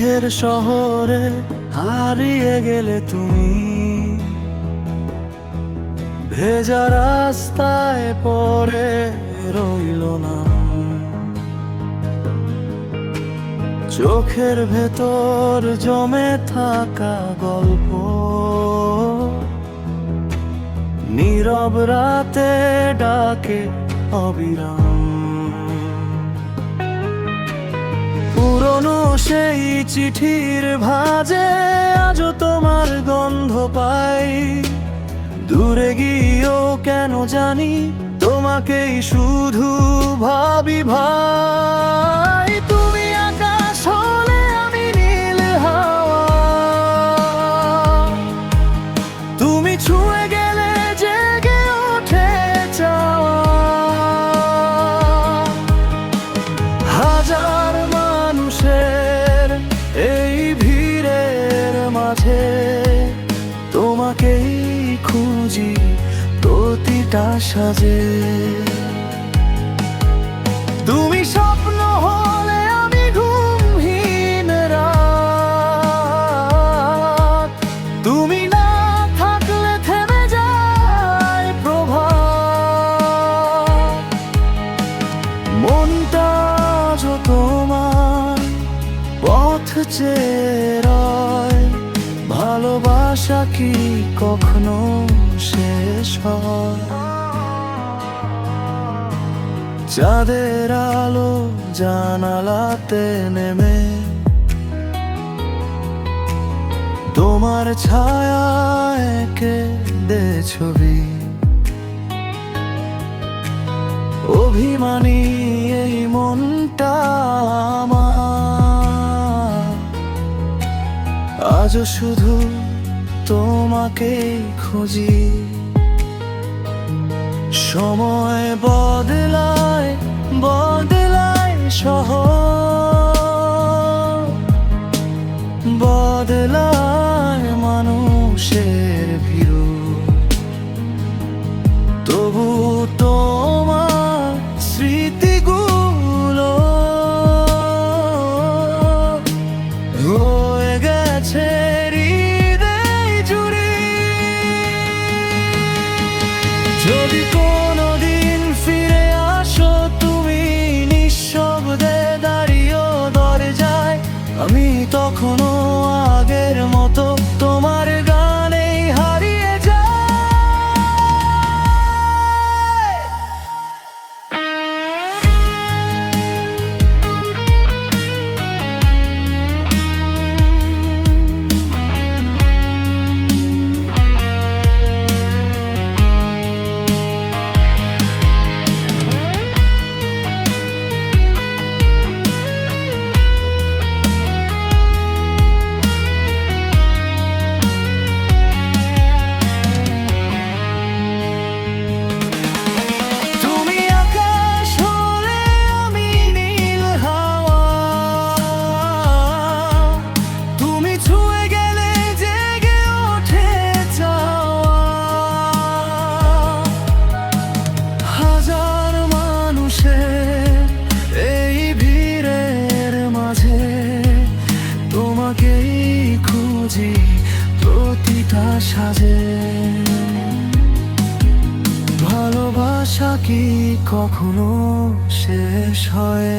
মেঘের শহরে হারিয়ে গেলে তুমি, ভেজা রাস্তায় পড়ে রইল না। চোখের ভেতর জমে থাকা গল্প, নীরব রাতে ডাকে অবিরাম। পুরনো সেই চিঠির ভাঁজে আজও তোমার গন্ধ পাই। দূরে গিয়েও কেন জানি তোমাকেই শুধু ভাবি ভাই। তুমি আকাশ হলে আমি নীল হাওয়া, তুমি ছুঁয়ে গেলে জেগে ওঠে চাওয়া। হাজার মানুষের এই ভিড়ের মাঝে তোমাকেই খুঁজি প্রতিটা সাজে। তুমি স্বপ্ন হলে আমি ঘুমহীন রাত, তুমি না থাকলে থেমে যায় প্রভাত। মনটা আজও তোমার পথ চেয়ে রয়, ভালোবাসা কি কখনো শেষ হয়? চাঁদের আলো জানালাতে নেমে তোমার ছায়া এঁকে দে ছবি। অভিমানী এই মনটা আমার আজও শুধু তোমাকেই খুঁজি। সময় বদলায় বদলায় শহর, বদলায় মানুষের ভিড়, তবু তোমার স্মৃতিগুলো হয়ে গেছে হৃদয় জুড়ে। যদি কোনোদিন ফিরে আসো তুমি নিঃশব্দে দাঁড়িয়েও দরজায়, আমি তখনও আগের মতো তোমার গানেই হারিয়ে যাই। প্রতিটা সাজে ভালোবাসা কি কখনো শেষ হয়?